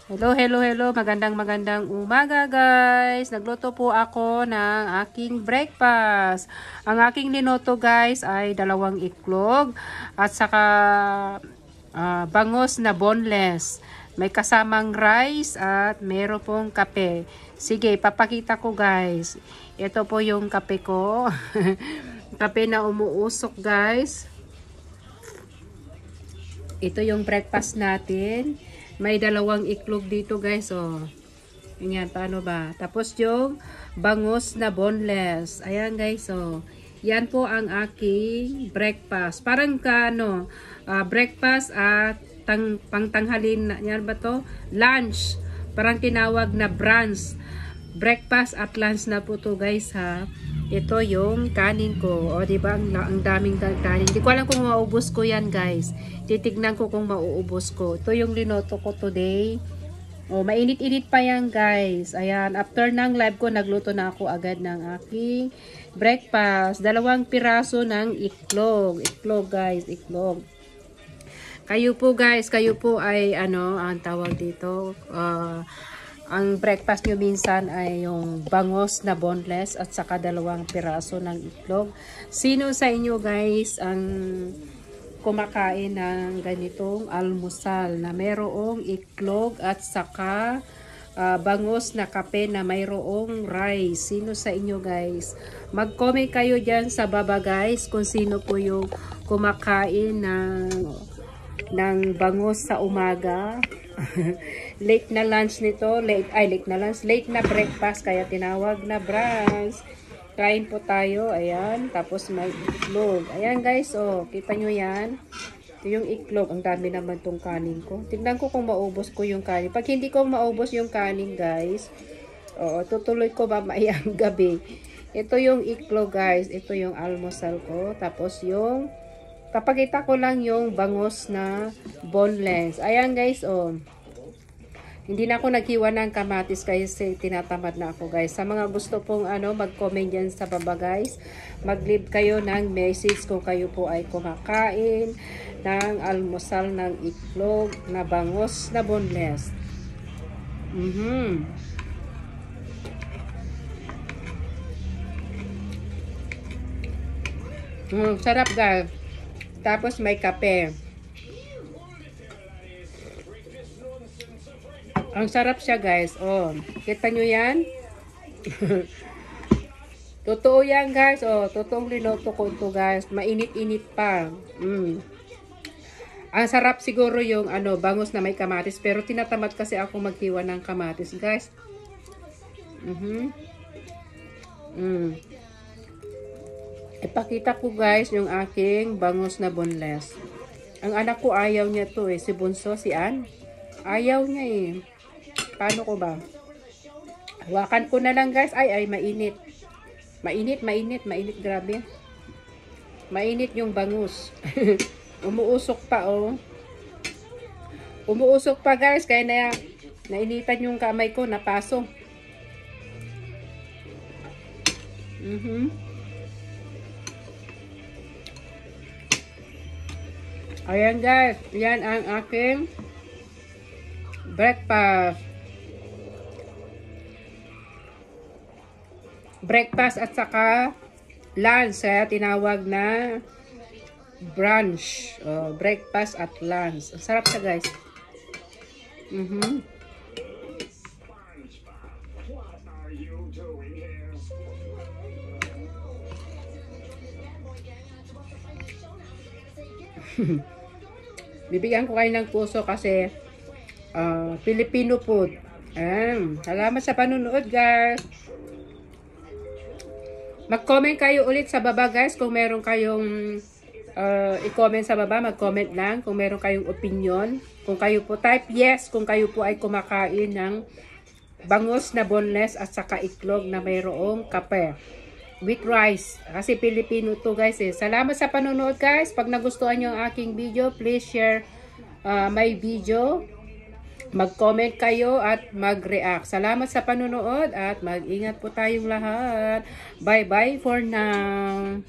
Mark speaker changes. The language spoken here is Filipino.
Speaker 1: Hello. Magandang umaga guys. Nagluto po ako ng aking breakfast. Ang aking niluto guys ay 2 itlog at saka bangus na boneless. May kasamang rice at meron pong kape. Sige, papakita ko guys. Ito po yung kape ko. Kape na umuusok guys. Ito yung breakfast natin. May 2 itlog dito guys, oh. Ganyan, paano ba? Tapos yung bangus na boneless. Ayan guys, oh. Yan po ang aking breakfast. Parang breakfast at pangtanghalin na. Yan ba to? Lunch. Parang tinawag na brunch. Breakfast at lunch na po to guys, ha. Ito yung kanin ko. O, diba? Ang daming kanin. Hindi ko alam kung maubos ko yan, guys. Titignan ko kung mauubos ko. Ito yung linoto ko today. O, mainit-init pa yan, guys. Ayan. After ng live ko, nagluto na ako agad ng aking breakfast. 2 piraso ng itlog. Itlog, guys. Itlog. Kayo po, guys. Kayo po ay, ang tawag dito, ang breakfast nyo minsan ay yung bangus na boneless at saka 2 piraso ng itlog. Sino sa inyo guys ang kumakain ng ganitong almusal na mayroong itlog at saka bangus na kape na mayroong rice? Sino sa inyo guys? Mag-comment kayo dyan sa baba guys kung sino po yung kumakain ng bangus sa umaga. Late na lunch nito, late na breakfast kaya tinawag na brunch. Kain po tayo, ayan, tapos may itlog. Ayan guys, oh, kita nyo yan. Ito yung itlog, ang dami naman tong kanin ko. Tignan ko kung maubos ko yung kanin. Pag hindi ko maubos yung kanin guys, tutuloy ko mamayang gabi. Ito yung itlog guys, ito yung almusal ko. Tapos yung papakita ko lang yung bangus na boneless. Ayan guys, oh. Hindi na ako naghiwa ng kamatis kasi tinatamad na ako guys. Sa mga gusto pong mag-comment dyan sa baba guys. Mag-leave kayo ng message kung kayo po ay kumakain ng almusal ng itlog na bangus na boneless. Sarap guys. Tapos may kape. Ang sarap siya guys. Oh, kita nyo yan? Totoo yan guys. Oh, totoong linoto ko ito guys. Mainit-init pa. Ang sarap siguro yung bangus na may kamatis. Pero tinatamad kasi ako maghiwa ng kamatis guys. Ipakita ko guys yung aking bangus na boneless. Ang anak ko ayaw niya to eh. Si Bunso, si Ann. Ayaw niya eh. Paano ko ba? Hawakan ko na lang guys. Ay, mainit. Mainit, grabe. Mainit yung bangus. Umuusok pa, oh. Umuusok pa guys. Kaya nainitan yung kamay ko. Napaso. Ayan guys. Yan ang aking breakfast. Breakfast at saka lunch. Kaya tinawag na brunch. Breakfast at lunch. Ang sarap siya guys. Bibigyan ko kayo ng puso kasi Filipino food. Salamat sa panunood guys. Mag-comment kayo ulit sa baba guys kung meron kayong i-comment sa baba. Mag-comment lang kung meron kayong opinion. Kung kayo po type yes kung kayo po ay kumakain ng bangus na boneless at saka itlog na mayroong kape with rice. Kasi Filipino to guys eh. Salamat sa panunood guys. Pag nagustuhan nyo ang aking video, please share my video. Mag-comment kayo at mag-react. Salamat sa panunood at mag-ingat po tayong lahat. Bye-bye for now.